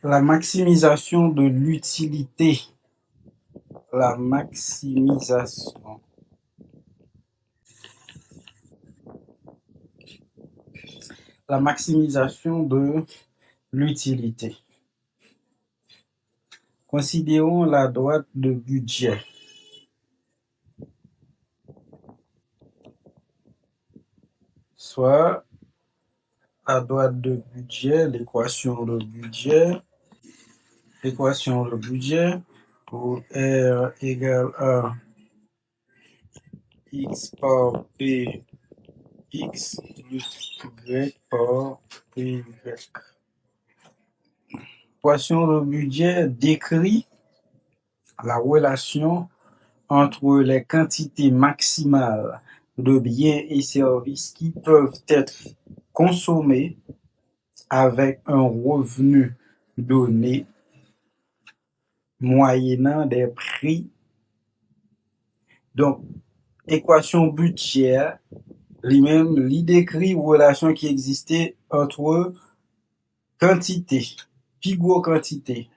La maximisation de l'utilité. La maximisation. La maximisation de l'utilité. Considérons la droite de budget. Soit la droite de budget, l'équation de budget. L'équation de budget pour R égale à x par p x plus y par py. L'équation de budget décrit la relation entre les quantités maximales de biens et services qui peuvent être consommés avec un revenu donné moyennant des prix. Donc, équation budgétaire, lui-même, lui décrit une relation qui existait entre quantité, plus gros quantité,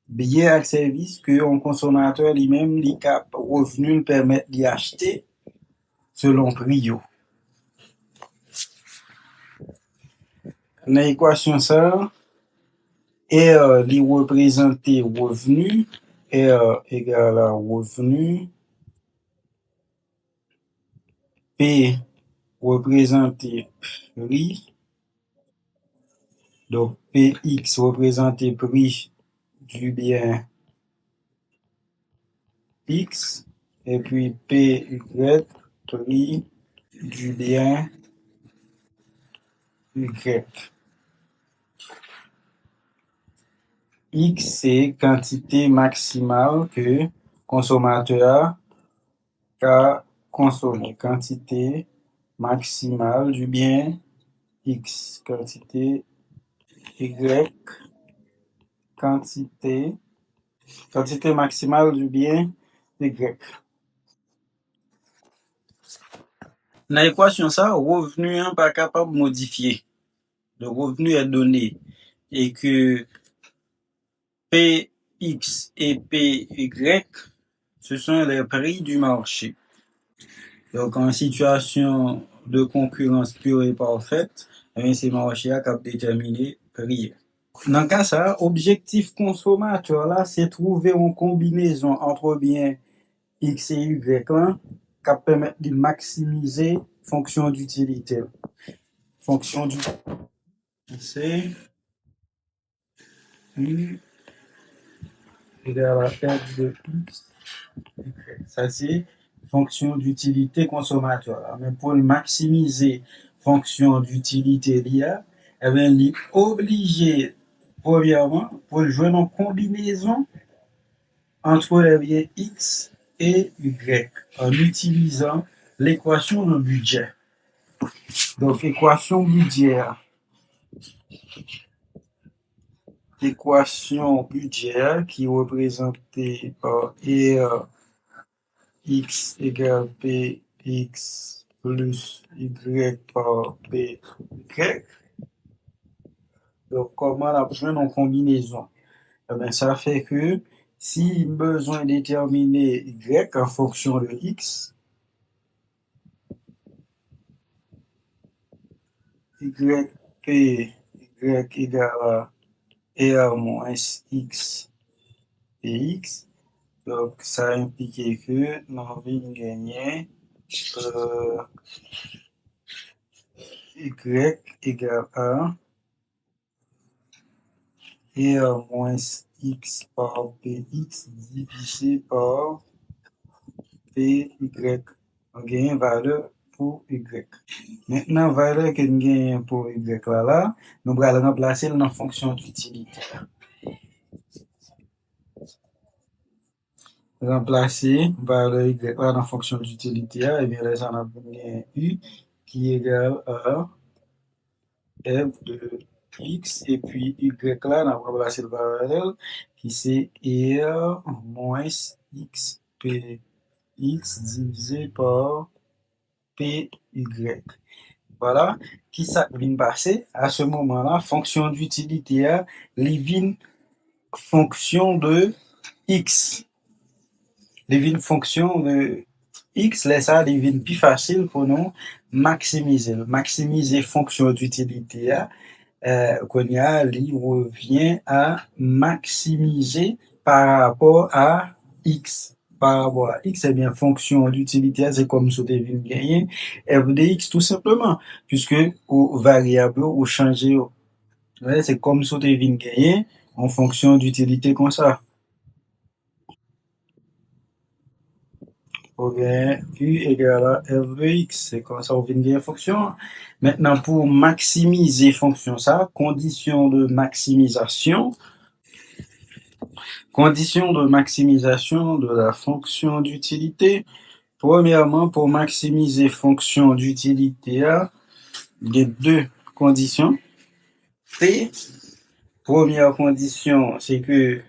biens et services que un consommateur lui-même, lui cap revenu le permet d'y acheter selon prix. Dans l'équation ça, R lui représenter revenu, R égale à revenu, P représenter prix, donc Px représenter prix du bien X, et puis Py prix du bien Y. X, c'est quantité maximale que consommateur a consommé. Quantité maximale du bien X. Quantité Y. Quantité maximale du bien Y. Dans l'équation ça, revenu n'est pas capable de modifier. Le revenu est donné et que Px et Py, ce sont les prix du marché. Donc, en situation de concurrence pure et parfaite, c'est le marché qui a déterminé le prix. Dans le cas ça, objectif consommateur là, c'est trouver une combinaison entre bien X et Y là, qui permet de maximiser fonction d'utilité. Fonction d'utilité, c'est U égale à F de X. Ça, c'est fonction d'utilité consommateur. Mais pour maximiser fonction d'utilité l'IA, eh bien, il est obligé, premièrement, pour jouer une combinaison entre les biens X et Y en utilisant l'équation de budget. Donc, équation budgétaire. Équation budgétaire qui est représentée par R X égale Px plus Y par Py. Donc, comment on a besoin d'une combinaison? Eh bien, ça fait que si besoin de déterminer Y en fonction de X, Y égale à R moins X Px. Donc, ça implique que nous allons gagner Y égale à R moins X par Px divisé par Py. On gagne une valeur pour Y. Maintenant, la valeur que nous gagnons pour Y là, nous allons remplacer dans la fonction d'utilité. Remplacer valeur Y là dans la fonction d'utilité, et bien là, on a U qui est égal à F de X, et puis Y là, on a remplacé le valeur qui c'est R moins X P X divisé par Py. Voilà, qui ça vient passer à ce moment-là, fonction d'utilité a, les vient fonction de x. Les vient fonction de x, là, ça, les vient plus facile pour nous maximiser. Maximiser fonction d'utilité a, qu'on y a, il revient à maximiser par rapport à x. Par rapport à x, eh bien, fonction d'utilité, c'est comme si on devait gagner f de x tout simplement, puisque aux variables, au changer, ouais, c'est comme si on devait gagner en fonction d'utilité comme ça. Ou bien, u égale à f de x, c'est comme ça on vient gagner fonction. Maintenant, pour maximiser fonction ça, condition de maximisation, condition de maximisation de la fonction d'utilité. Premièrement, pour maximiser fonction d'utilité A, il y a deux conditions. Et première condition, c'est que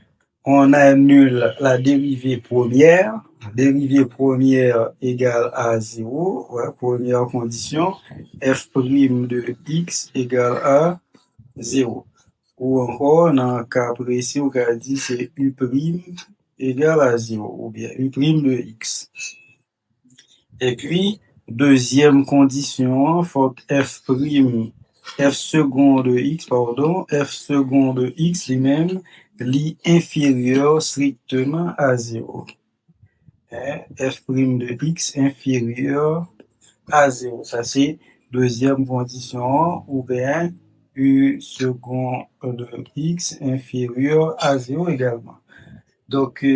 on annule la dérivée première. Dérivée première égale à 0. Ouais, première condition, f' de x égale à 0. Ou encore, dans le cas précis, on va dire c'est u' égale à 0, ou bien u' de x. Et puis, deuxième condition, faut f' f second de x, pardon, f second de x lui-même, inférieur strictement à 0. F' de x inférieur à 0. Ça, c'est deuxième condition, ou bien u second de x inférieur à 0 également. Donc,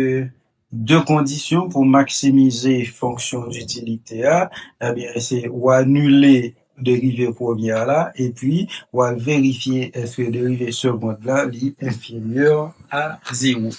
deux conditions pour maximiser fonction d'utilité A, eh bien, c'est ou annuler dérivée première là, et puis, ou vérifier est-ce que dérivée seconde là, est inférieure à 0.